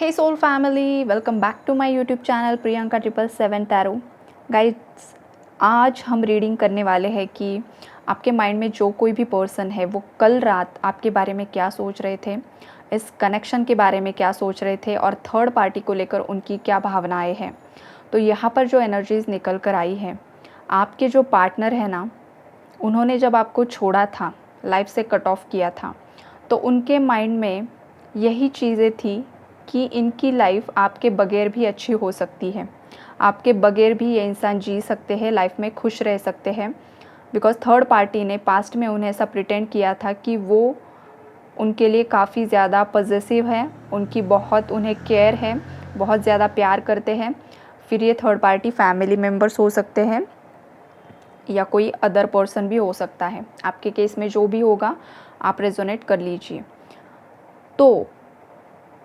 Hey soul family, welcome back to my YouTube channel Priyanka 777 tarot. Guys, आज हम reading करने वाले हैं कि आपके माइंड में जो कोई भी पर्सन है वो कल रात आपके बारे में क्या सोच रहे थे, इस कनेक्शन के बारे में क्या सोच रहे थे और थर्ड पार्टी को लेकर उनकी क्या भावनाएं हैं। तो यहाँ पर जो एनर्जीज़ निकल कर आई है, आपके जो पार्टनर है ना, उन्होंने जब आपको छोड़ा था, लाइफ से कट ऑफ किया था, तो उनके माइंड में यही चीज़ें थी कि इनकी लाइफ आपके बगैर भी अच्छी हो सकती है, आपके बगैर भी ये इंसान जी सकते हैं, लाइफ में खुश रह सकते हैं। बिकॉज़ थर्ड पार्टी ने पास्ट में उन्हें ऐसा प्रिटेंड किया था कि वो उनके लिए काफ़ी ज़्यादा पॉजेसिव है, उनकी बहुत उन्हें केयर है, बहुत ज़्यादा प्यार करते हैं। फिर ये थर्ड पार्टी फैमिली मेम्बर्स हो सकते हैं या कोई अदर पर्सन भी हो सकता है। आपके केस में जो भी होगा आप रेजोनेट कर लीजिए। तो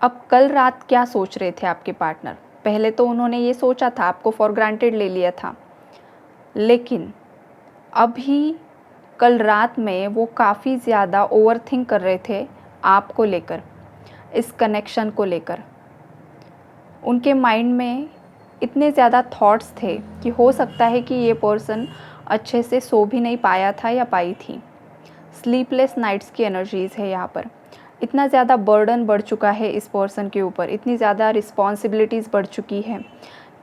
अब कल रात क्या सोच रहे थे आपके पार्टनर? पहले तो उन्होंने ये सोचा था, आपको फॉर ग्रांटेड ले लिया था, लेकिन अभी कल रात में वो काफ़ी ज़्यादा ओवरथिंक कर रहे थे आपको लेकर, इस कनेक्शन को लेकर। उनके माइंड में इतने ज़्यादा थॉट्स थे कि हो सकता है कि ये पर्सन अच्छे से सो भी नहीं पाया था या पाई थी। स्लीपलेस नाइट्स की एनर्जीज़ है यहाँ पर। इतना ज़्यादा बर्डन बढ़ चुका है इस पर्सन के ऊपर, इतनी ज़्यादा रिस्पॉन्सिबिलिटीज़ बढ़ चुकी है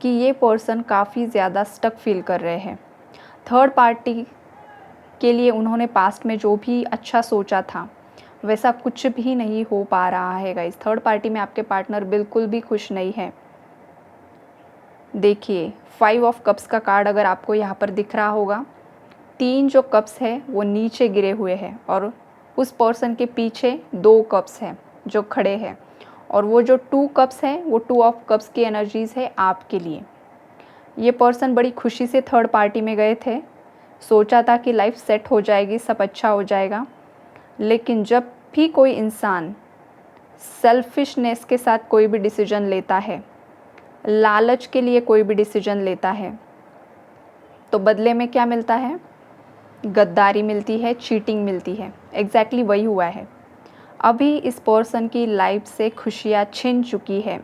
कि ये पर्सन काफ़ी ज़्यादा स्टक फील कर रहे हैं। थर्ड पार्टी के लिए उन्होंने पास्ट में जो भी अच्छा सोचा था वैसा कुछ भी नहीं हो पा रहा है गाइस। थर्ड पार्टी में आपके पार्टनर बिल्कुल भी खुश नहीं है। देखिए, 5 ऑफ कप्स का कार्ड अगर आपको यहाँ पर दिख रहा होगा, 3 जो कप्स है वो नीचे गिरे हुए हैं और उस पर्सन के पीछे 2 कप्स हैं जो खड़े हैं, और वो जो 2 कप्स हैं वो 2 ऑफ कप्स की एनर्जीज़ है आपके लिए। ये पर्सन बड़ी खुशी से थर्ड पार्टी में गए थे, सोचा था कि लाइफ सेट हो जाएगी, सब अच्छा हो जाएगा। लेकिन जब भी कोई इंसान सेल्फिशनेस के साथ कोई भी डिसीजन लेता है, लालच के लिए कोई भी डिसीजन लेता है, तो बदले में क्या मिलता है? गद्दारी मिलती है, चीटिंग मिलती है। एग्जैक्टली वही हुआ है। अभी इस पर्सन की लाइफ से खुशियाँ छिन चुकी है।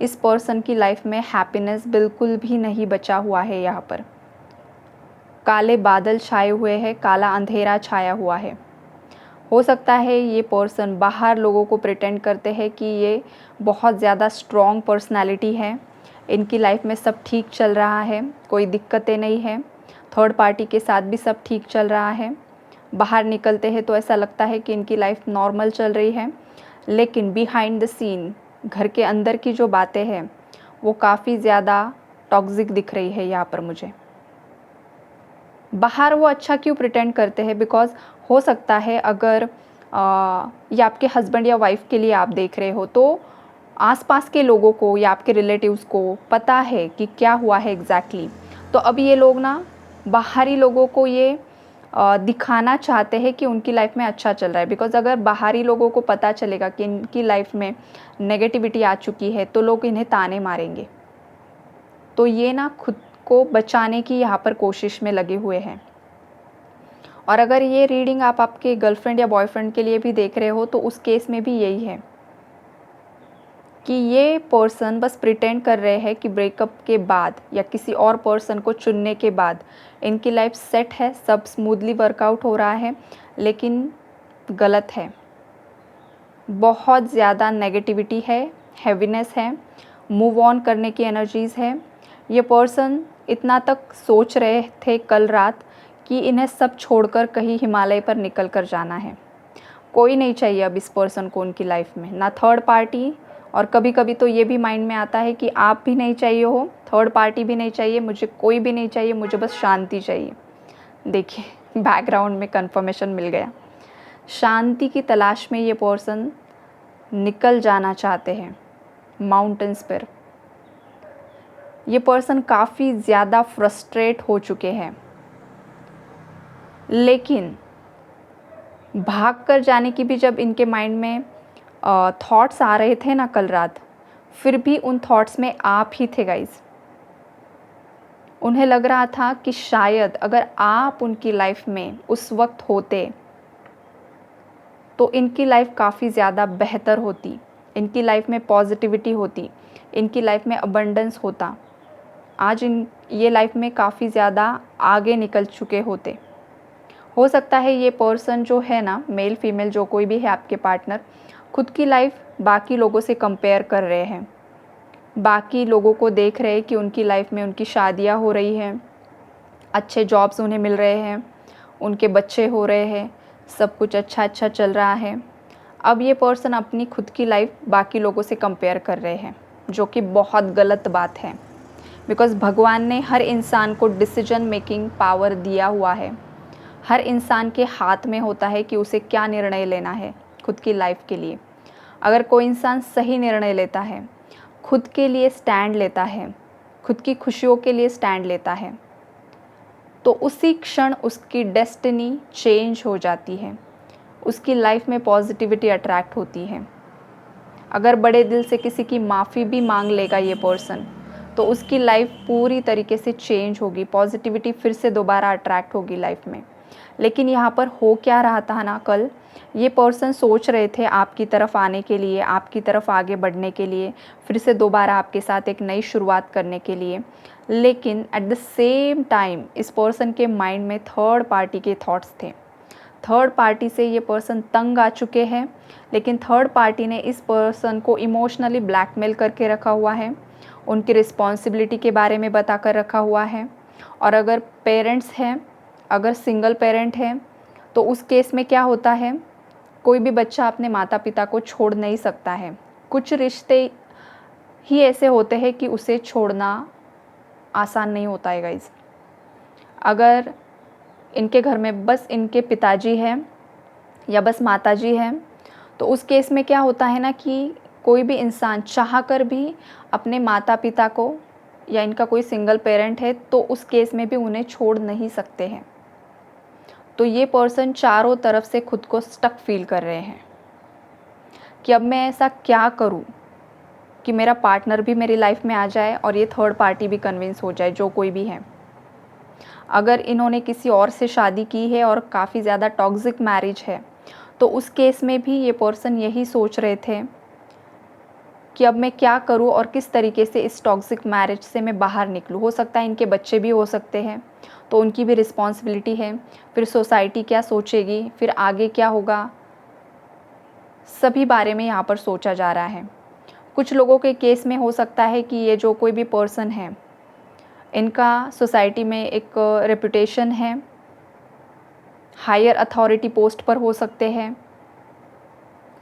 इस पर्सन की लाइफ में हैप्पीनेस बिल्कुल भी नहीं बचा हुआ है। यहाँ पर काले बादल छाए हुए हैं, काला अंधेरा छाया हुआ है। हो सकता है ये पर्सन बाहर लोगों को प्रिटेंड करते हैं कि ये बहुत ज़्यादा स्ट्रॉन्ग पर्सनैलिटी है, इनकी लाइफ में सब ठीक चल रहा है, कोई दिक्कतें नहीं है, थर्ड पार्टी के साथ भी सब ठीक चल रहा है। बाहर निकलते हैं तो ऐसा लगता है कि इनकी लाइफ नॉर्मल चल रही है, लेकिन बिहाइंड द सीन, घर के अंदर की जो बातें हैं वो काफ़ी ज़्यादा टॉक्सिक दिख रही है यहाँ पर मुझे। बाहर वो अच्छा क्यों प्रिटेंड करते हैं? बिकॉज़ हो सकता है अगर ये आपके हस्बैंड या वाइफ के लिए आप देख रहे हो, तो आसपास के लोगों को या आपके रिलेटिव्स को पता है कि क्या हुआ है एग्जैक्टली। तो अब ये लोग ना बाहरी लोगों को ये दिखाना चाहते हैं कि उनकी लाइफ में अच्छा चल रहा है। बिकॉज़ अगर बाहरी लोगों को पता चलेगा कि इनकी लाइफ में नेगेटिविटी आ चुकी है तो लोग इन्हें ताने मारेंगे। तो ये ना खुद को बचाने की यहाँ पर कोशिश में लगे हुए हैं। और अगर ये रीडिंग आप आपके गर्लफ्रेंड या बॉयफ्रेंड के लिए भी देख रहे हो, तो उस केस में भी यही है कि ये पर्सन बस प्रिटेंड कर रहे हैं कि ब्रेकअप के बाद या किसी और पर्सन को चुनने के बाद इनकी लाइफ सेट है, सब स्मूथली वर्कआउट हो रहा है, लेकिन गलत है। बहुत ज़्यादा नेगेटिविटी है, हैवीनेस है, मूव ऑन करने की एनर्जीज़ है। ये पर्सन इतना तक सोच रहे थे कल रात कि इन्हें सब छोड़कर कहीं हिमालय पर निकल कर जाना है। कोई नहीं चाहिए अब इस पर्सन को उनकी लाइफ में, ना थर्ड पार्टी। और कभी कभी तो ये भी माइंड में आता है कि आप भी नहीं चाहिए हो, थर्ड पार्टी भी नहीं चाहिए, मुझे कोई भी नहीं चाहिए, मुझे बस शांति चाहिए। देखिए, बैकग्राउंड में कंफर्मेशन मिल गया। शांति की तलाश में ये पर्सन निकल जाना चाहते हैं माउंटेन्स पर। ये पर्सन काफ़ी ज़्यादा फ्रस्ट्रेट हो चुके हैं, लेकिन भाग कर जाने की भी जब इनके माइंड में थॉट्स आ रहे थे ना कल रात, फिर भी उन थॉट्स में आप ही थे गाइस। उन्हें लग रहा था कि शायद अगर आप उनकी लाइफ में उस वक्त होते तो इनकी लाइफ काफ़ी ज़्यादा बेहतर होती, इनकी लाइफ में पॉजिटिविटी होती, इनकी लाइफ में अबंडेंस होता, आज ये लाइफ में काफ़ी ज़्यादा आगे निकल चुके होते। हो सकता है ये पर्सन जो है ना, मेल फीमेल जो कोई भी है आपके पार्टनर, खुद की लाइफ बाकी लोगों से कंपेयर कर रहे हैं, बाकी लोगों को देख रहे हैं कि उनकी लाइफ में उनकी शादियां हो रही हैं, अच्छे जॉब्स उन्हें मिल रहे हैं, उनके बच्चे हो रहे हैं, सब कुछ अच्छा अच्छा चल रहा है। अब ये पर्सन अपनी खुद की लाइफ बाकी लोगों से कंपेयर कर रहे हैं, जो कि बहुत गलत बात है। बिकॉज़ भगवान ने हर इंसान को डिसीजन मेकिंग पावर दिया हुआ है। हर इंसान के हाथ में होता है कि उसे क्या निर्णय लेना है खुद की लाइफ के लिए। अगर कोई इंसान सही निर्णय लेता है, खुद के लिए स्टैंड लेता है, खुद की खुशियों के लिए स्टैंड लेता है, तो उसी क्षण उसकी डेस्टिनी चेंज हो जाती है, उसकी लाइफ में पॉजिटिविटी अट्रैक्ट होती है। अगर बड़े दिल से किसी की माफ़ी भी मांग लेगा ये पर्सन, तो उसकी लाइफ पूरी तरीके से चेंज होगी, पॉजिटिविटी फिर से दोबारा अट्रैक्ट होगी लाइफ में। लेकिन यहाँ पर हो क्या रहा था ना, कल ये पर्सन सोच रहे थे आपकी तरफ आने के लिए, आपकी तरफ आगे बढ़ने के लिए, फिर से दोबारा आपके साथ एक नई शुरुआत करने के लिए। लेकिन एट द सेम टाइम इस पर्सन के माइंड में थर्ड पार्टी के थॉट्स थे। थर्ड पार्टी से ये पर्सन तंग आ चुके हैं, लेकिन थर्ड पार्टी ने इस पर्सन को इमोशनली ब्लैकमेल करके रखा हुआ है, उनकी रिस्पॉन्सिबिलिटी के बारे में बता कर रखा हुआ है। और अगर पेरेंट्स हैं, अगर सिंगल पेरेंट हैं, तो उस केस में क्या होता है, कोई भी बच्चा अपने माता पिता को छोड़ नहीं सकता है। कुछ रिश्ते ही ऐसे होते हैं कि उसे छोड़ना आसान नहीं होता है गाइज़। अगर इनके घर में बस इनके पिताजी हैं या बस माताजी हैं, तो उस केस में क्या होता है ना कि कोई भी इंसान चाह कर भी अपने माता पिता को, या इनका कोई सिंगल पेरेंट है, तो उस केस में भी उन्हें छोड़ नहीं सकते हैं। तो ये पर्सन चारों तरफ से खुद को स्टक फील कर रहे हैं कि अब मैं ऐसा क्या करूं कि मेरा पार्टनर भी मेरी लाइफ में आ जाए और ये थर्ड पार्टी भी कन्विंस हो जाए, जो कोई भी है। अगर इन्होंने किसी और से शादी की है और काफ़ी ज़्यादा टॉक्सिक मैरिज है, तो उस केस में भी ये पर्सन यही सोच रहे थे कि अब मैं क्या करूं और किस तरीके से इस टॉक्सिक मैरिज से मैं बाहर निकलूं। हो सकता है इनके बच्चे भी हो सकते हैं, तो उनकी भी रिस्पॉन्सिबिलिटी है, फिर सोसाइटी क्या सोचेगी, फिर आगे क्या होगा, सभी बारे में यहाँ पर सोचा जा रहा है। कुछ लोगों के केस में हो सकता है कि ये जो कोई भी पर्सन है, इनका सोसाइटी में एक रेपुटेशन है, हायर अथॉरिटी पोस्ट पर हो सकते हैं,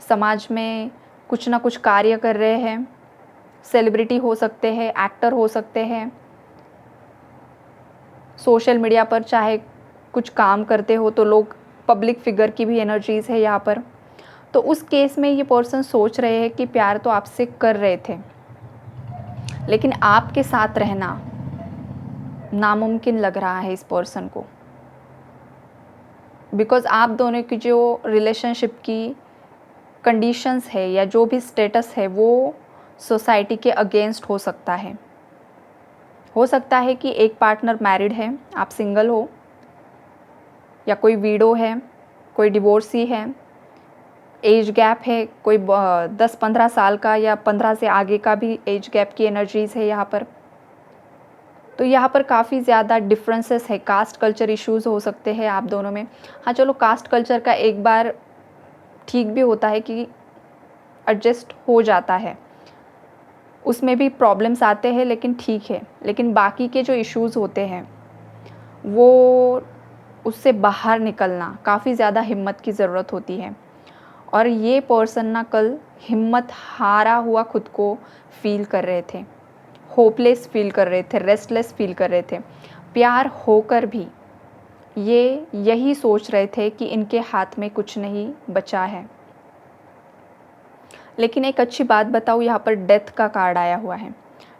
समाज में कुछ ना कुछ कार्य कर रहे हैं, सेलिब्रिटी हो सकते हैं, एक्टर हो सकते हैं, सोशल मीडिया पर चाहे कुछ काम करते हो, तो लोग पब्लिक फिगर की भी एनर्जीज़ है यहाँ पर। तो उस केस में ये पर्सन सोच रहे हैं कि प्यार तो आपसे कर रहे थे, लेकिन आपके साथ रहना नामुमकिन लग रहा है इस पर्सन को। बिकॉज़ आप दोनों की जो रिलेशनशिप की कंडीशंस है या जो भी स्टेटस है, वो सोसाइटी के अगेंस्ट हो सकता है। हो सकता है कि एक पार्टनर मैरिड है, आप सिंगल हो, या कोई वीडो है, कोई डिवोर्सी है, एज गैप है, कोई 10-15 साल का या 15 से आगे का भी एज गैप की एनर्जीज़ है यहाँ पर। तो यहाँ पर काफ़ी ज़्यादा डिफरेंसेस है, कास्ट कल्चर इश्यूज़ हो सकते हैं आप दोनों में। हाँ चलो, कास्ट कल्चर का एक बार ठीक भी होता है कि एडजस्ट हो जाता है, उसमें भी प्रॉब्लम्स आते हैं, लेकिन ठीक है। लेकिन बाकी के जो इश्यूज़ होते हैं, वो उससे बाहर निकलना काफ़ी ज़्यादा हिम्मत की ज़रूरत होती है। और ये पर्सन ना कल हिम्मत हारा हुआ खुद को फील कर रहे थे, होपलेस फील कर रहे थे, रेस्टलेस फील कर रहे थे। प्यार होकर भी ये यही सोच रहे थे कि इनके हाथ में कुछ नहीं बचा है। लेकिन एक अच्छी बात बताऊँ, यहाँ पर डेथ का कार्ड आया हुआ है।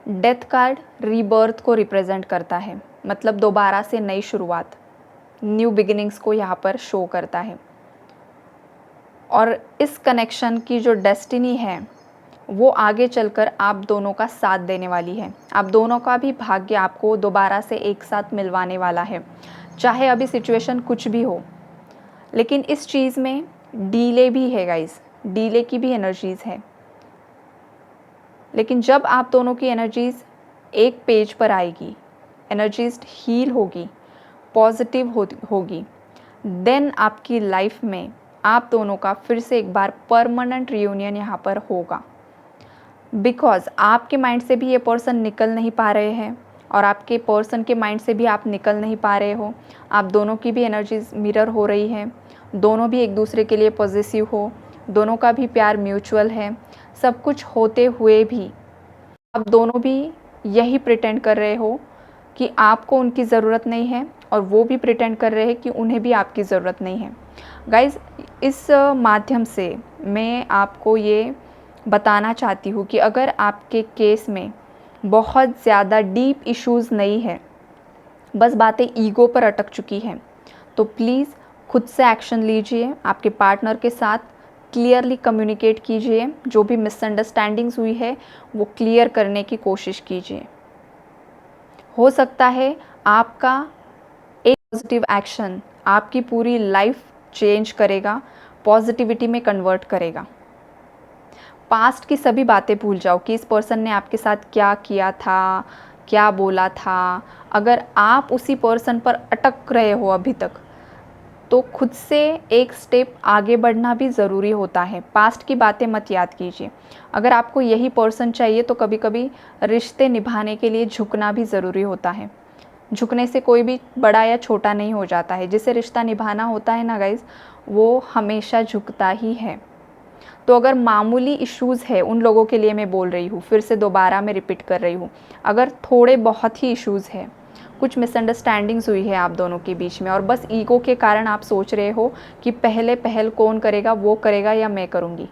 डेथ कार्ड रीबर्थ को रिप्रेजेंट करता है, मतलब दोबारा से नई शुरुआत, न्यू बिगिनिंग्स को यहाँ पर शो करता है। और इस कनेक्शन की जो डेस्टिनी है, वो आगे चलकर आप दोनों का साथ देने वाली है। आप दोनों का भी भाग्य आपको दोबारा से एक साथ मिलवाने वाला है, चाहे अभी सिचुएशन कुछ भी हो। लेकिन इस चीज़ में डीले भी है गाइस, डीले की भी एनर्जीज़ है। लेकिन जब आप दोनों की एनर्जीज़ एक पेज पर आएगी, एनर्जीज हील होगी, पॉजिटिव होगी, देन आपकी लाइफ में आप दोनों का फिर से एक बार परमानेंट रियूनियन यहाँ पर होगा। बिकॉज़ आपके माइंड से भी ये पर्सन निकल नहीं पा रहे हैं और आपके पर्सन के माइंड से भी आप निकल नहीं पा रहे हो। आप दोनों की भी एनर्जीज मिरर हो रही है, दोनों भी एक दूसरे के लिए पॉजिटिव हो, दोनों का भी प्यार म्यूचुअल है। सब कुछ होते हुए भी आप दोनों भी यही प्रिटेंड कर रहे हो कि आपको उनकी ज़रूरत नहीं है और वो भी प्रिटेंड कर रहे हैं कि उन्हें भी आपकी ज़रूरत नहीं है। गाइज़, इस माध्यम से मैं आपको ये बताना चाहती हूँ कि अगर आपके केस में बहुत ज़्यादा डीप इश्यूज़ नहीं है, बस बातें ईगो पर अटक चुकी हैं, तो प्लीज़ खुद से एक्शन लीजिए। आपके पार्टनर के साथ क्लियरली कम्युनिकेट कीजिए, जो भी मिसअंडरस्टैंडिंग्स हुई है वो क्लियर करने की कोशिश कीजिए। हो सकता है आपका एक पॉजिटिव एक्शन आपकी पूरी लाइफ चेंज करेगा, पॉजिटिविटी में कन्वर्ट करेगा। पास्ट की सभी बातें भूल जाओ कि इस पर्सन ने आपके साथ क्या किया था, क्या बोला था। अगर आप उसी पर्सन पर अटक रहे हो अभी तक, तो खुद से एक स्टेप आगे बढ़ना भी ज़रूरी होता है। पास्ट की बातें मत याद कीजिए। अगर आपको यही पर्सन चाहिए तो कभी कभी रिश्ते निभाने के लिए झुकना भी ज़रूरी होता है। झुकने से कोई भी बड़ा या छोटा नहीं हो जाता है। जिसे रिश्ता निभाना होता है ना गाइज़, वो हमेशा झुकता ही है। तो अगर मामूली इश्यूज़ है, उन लोगों के लिए मैं बोल रही हूँ, फिर से दोबारा मैं रिपीट कर रही हूँ, अगर थोड़े बहुत ही इश्यूज़ है, कुछ मिसअंडरस्टैंडिंग्स हुई है आप दोनों के बीच में और बस ईगो के कारण आप सोच रहे हो कि पहले पहल कौन करेगा, वो करेगा या मैं करूँगी,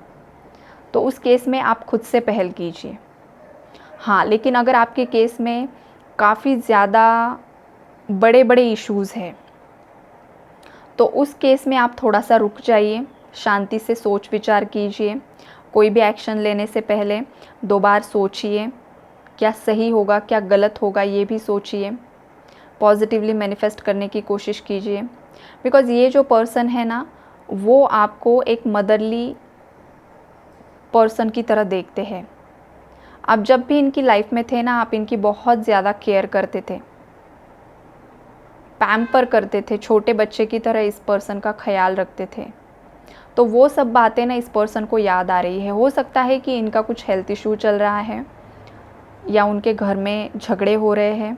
तो उस केस में आप खुद से पहल कीजिए। हाँ, लेकिन अगर आपके केस में काफ़ी ज़्यादा बड़े बड़े इश्यूज़ हैं, तो उस केस में आप थोड़ा सा रुक जाइए, शांति से सोच विचार कीजिए। कोई भी एक्शन लेने से पहले 2 बार सोचिए, क्या सही होगा, क्या गलत होगा, ये भी सोचिए। पॉजिटिवली मैनिफेस्ट करने की कोशिश कीजिए। बिकॉज़ ये जो पर्सन है ना, वो आपको एक मदरली पर्सन की तरह देखते हैं। आप जब भी इनकी लाइफ में थे ना, आप इनकी बहुत ज़्यादा केयर करते थे, पैम्पर करते थे, छोटे बच्चे की तरह इस पर्सन का ख्याल रखते थे। तो वो सब बातें ना इस पर्सन को याद आ रही है। हो सकता है कि इनका कुछ हेल्थ इशू चल रहा है या उनके घर में झगड़े हो रहे हैं।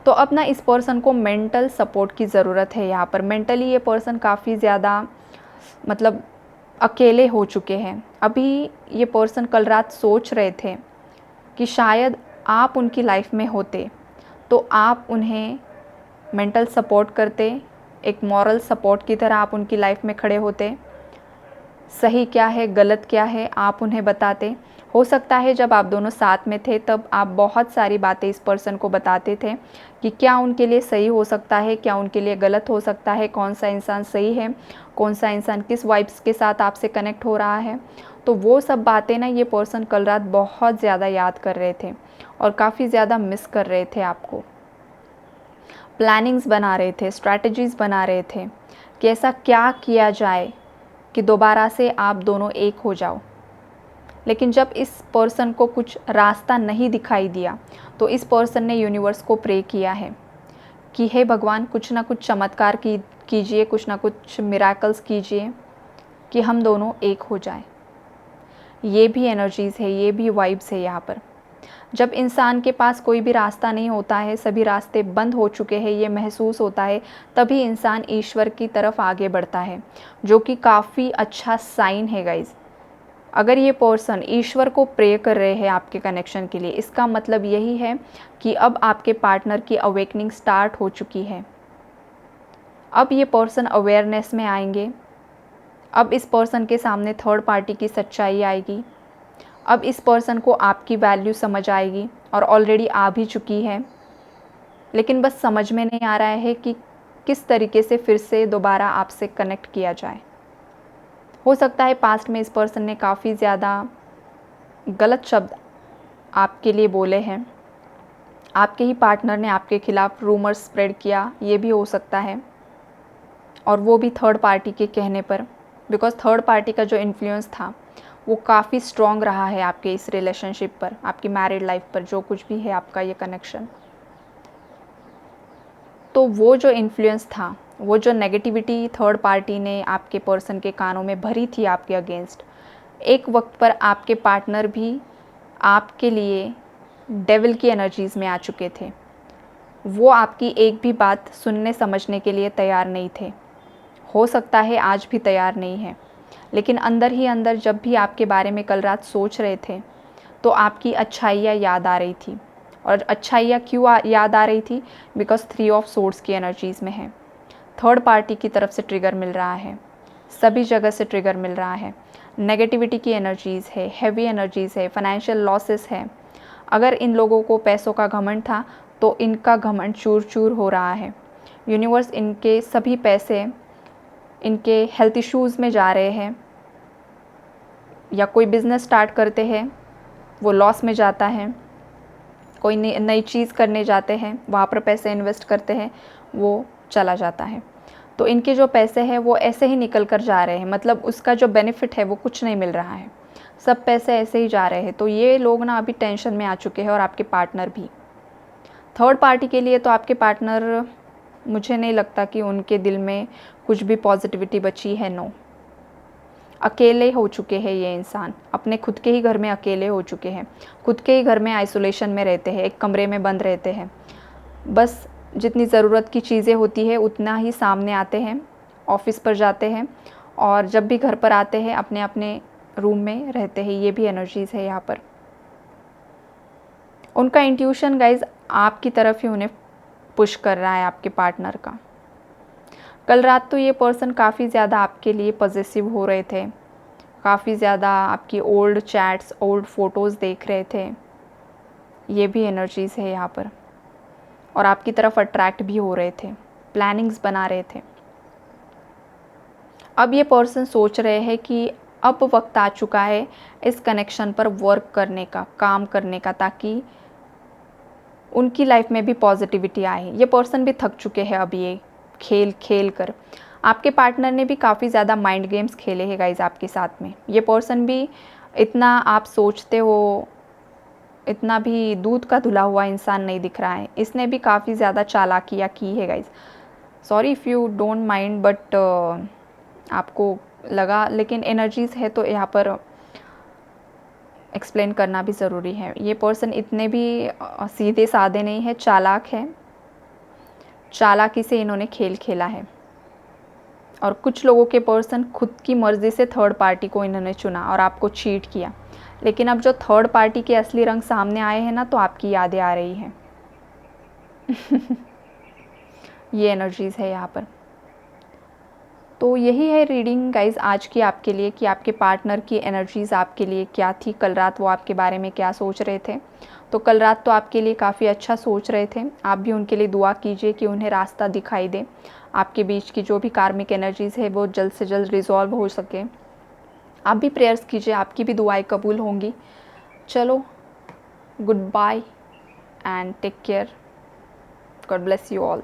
तो अब ना इस पर्सन को मेंटल सपोर्ट की ज़रूरत है। यहाँ पर मेंटली ये पर्सन काफ़ी ज़्यादा मतलब अकेले हो चुके हैं। अभी ये पर्सन कल रात सोच रहे थे कि शायद आप उनकी लाइफ में होते तो आप उन्हें मेंटल सपोर्ट करते, एक मॉरल सपोर्ट की तरह आप उनकी लाइफ में खड़े होते। सही क्या है, गलत क्या है, आप उन्हें बताते। हो सकता है जब आप दोनों साथ में थे तब आप बहुत सारी बातें इस पर्सन को बताते थे कि क्या उनके लिए सही हो सकता है, क्या उनके लिए गलत हो सकता है, कौन सा इंसान सही है, कौन सा इंसान किस वाइब्स के साथ आपसे कनेक्ट हो रहा है। तो वो सब बातें ना ये पर्सन कल रात बहुत ज़्यादा याद कर रहे थे और काफ़ी ज़्यादा मिस कर रहे थे आपको। प्लानिंग्स बना रहे थे, स्ट्रैटेजीज़ बना रहे थे कि ऐसा क्या किया जाए कि दोबारा से आप दोनों एक हो जाओ। लेकिन जब इस पर्सन को कुछ रास्ता नहीं दिखाई दिया तो इस पर्सन ने यूनिवर्स को प्रे किया है कि हे भगवान, कुछ ना कुछ चमत्कार कीजिए, कुछ ना कुछ मिराकल्स कीजिए कि हम दोनों एक हो जाएं। ये भी एनर्जीज़ है, ये भी वाइब्स है यहाँ पर। जब इंसान के पास कोई भी रास्ता नहीं होता है, सभी रास्ते बंद हो चुके हैं, ये महसूस होता है, तभी इंसान ईश्वर की तरफ आगे बढ़ता है, जो कि काफ़ी अच्छा साइन है गाइज़। अगर ये पर्सन ईश्वर को प्रे कर रहे हैं आपके कनेक्शन के लिए, इसका मतलब यही है कि अब आपके पार्टनर की अवेकनिंग स्टार्ट हो चुकी है। अब ये पर्सन अवेयरनेस में आएंगे। अब इस पर्सन के सामने थर्ड पार्टी की सच्चाई आएगी। अब इस पर्सन को आपकी वैल्यू समझ आएगी और ऑलरेडी आ भी चुकी है, लेकिन बस समझ में नहीं आ रहा है कि किस तरीके से फिर से दोबारा आपसे कनेक्ट किया जाए। हो सकता है पास्ट में इस पर्सन ने काफ़ी ज़्यादा गलत शब्द आपके लिए बोले हैं, आपके ही पार्टनर ने आपके खिलाफ रूमर स्प्रेड किया, ये भी हो सकता है, और वो भी थर्ड पार्टी के कहने पर। बिकॉज़ थर्ड पार्टी का जो इन्फ्लुएंस था वो काफ़ी स्ट्रॉन्ग रहा है आपके इस रिलेशनशिप पर, आपकी मैरिड लाइफ पर, जो कुछ भी है आपका ये कनेक्शन। तो वो जो इन्फ्लुएंस था, वो जो नेगेटिविटी थर्ड पार्टी ने आपके पर्सन के कानों में भरी थी आपके अगेंस्ट, एक वक्त पर आपके पार्टनर भी आपके लिए डेविल की एनर्जीज़ में आ चुके थे। वो आपकी एक भी बात सुनने समझने के लिए तैयार नहीं थे। हो सकता है आज भी तैयार नहीं है, लेकिन अंदर ही अंदर जब भी आपके बारे में कल रात सोच रहे थे तो आपकी अच्छाइयाँ याद आ रही थी। और अच्छाइयाँ क्यों याद आ रही थी? बिकॉज 3 ऑफ सोर्ड्स की एनर्जीज़ में है। थर्ड पार्टी की तरफ से ट्रिगर मिल रहा है, सभी जगह से ट्रिगर मिल रहा है। नेगेटिविटी की एनर्जीज़ है, हैवी एनर्जीज़ है, फाइनेंशियल लॉसेस है। अगर इन लोगों को पैसों का घमंड था तो इनका घमंड चूर चूर हो रहा है। यूनिवर्स इनके सभी पैसे इनके हेल्थ इश्यूज़ में जा रहे हैं, या कोई बिज़नेस स्टार्ट करते हैं वो लॉस में जाता है, कोई नई चीज़ करने जाते हैं वहाँ पर पैसे इन्वेस्ट करते हैं वो चला जाता है। तो इनके जो पैसे हैं वो ऐसे ही निकल कर जा रहे हैं, मतलब उसका जो बेनिफिट है वो कुछ नहीं मिल रहा है, सब पैसे ऐसे ही जा रहे हैं। तो ये लोग ना अभी टेंशन में आ चुके हैं, और आपके पार्टनर भी। थर्ड पार्टी के लिए तो आपके पार्टनर, मुझे नहीं लगता कि उनके दिल में कुछ भी पॉजिटिविटी बची है। नो, अकेले हो चुके हैं ये इंसान, अपने खुद के ही घर में अकेले हो चुके हैं, खुद के ही घर में आइसोलेशन में रहते हैं, एक कमरे में बंद रहते हैं। बस जितनी ज़रूरत की चीज़ें होती है उतना ही सामने आते हैं, ऑफिस पर जाते हैं, और जब भी घर पर आते हैं अपने अपने रूम में रहते हैं। ये भी एनर्जीज़ है यहाँ पर। उनका इंट्यूशन गाइज आपकी तरफ ही उन्हें पुश कर रहा है, आपके पार्टनर का। कल रात तो ये पर्सन काफ़ी ज़्यादा आपके लिए पॉजिटिव हो रहे थे, काफ़ी ज़्यादा आपकी ओल्ड चैट्स, ओल्ड फ़ोटोज़ देख रहे थे। ये भी एनर्जीज़ है यहाँ पर। और आपकी तरफ अट्रैक्ट भी हो रहे थे, प्लानिंग्स बना रहे थे। अब ये पर्सन सोच रहे हैं कि अब वक्त आ चुका है इस कनेक्शन पर वर्क करने का, काम करने का, ताकि उनकी लाइफ में भी पॉजिटिविटी आए। ये पर्सन भी थक चुके हैं अब ये खेल खेल कर। आपके पार्टनर ने भी काफ़ी ज़्यादा माइंड गेम्स खेले हैं गाइज आपके साथ में। ये पर्सन भी इतना आप सोचते हो, इतना भी दूध का धुला हुआ इंसान नहीं दिख रहा है। इसने भी काफ़ी ज़्यादा चालाकियाँ की है guys. Sorry if you don't mind, but आपको लगा, लेकिन एनर्जीज़ है तो यहाँ पर एक्सप्लेन करना भी ज़रूरी है। ये पर्सन इतने भी सीधे साधे नहीं है, चालाक है। चालाकी से इन्होंने खेल खेला है। और कुछ लोगों के पर्सन खुद की मर्ज़ी से थर्ड पार्टी को इन्होंने चुना और आपको चीट किया। लेकिन अब जो थर्ड पार्टी के असली रंग सामने आए हैं ना, तो आपकी यादें आ रही हैं। ये एनर्जीज़ है यहाँ पर। तो यही है रीडिंग गाइज आज की आपके लिए, कि आपके पार्टनर की एनर्जीज़ आपके लिए क्या थी, कल रात वो आपके बारे में क्या सोच रहे थे। तो कल रात तो आपके लिए काफ़ी अच्छा सोच रहे थे। आप भी उनके लिए दुआ कीजिए कि उन्हें रास्ता दिखाई दे, आपके बीच की जो भी कार्मिक एनर्जीज़ है वो जल्द से जल्द रिजॉल्व हो सके। आप भी प्रेयर्स कीजिए, आपकी भी दुआएं कबूल होंगी। चलो, goodbye and take care. God bless you all.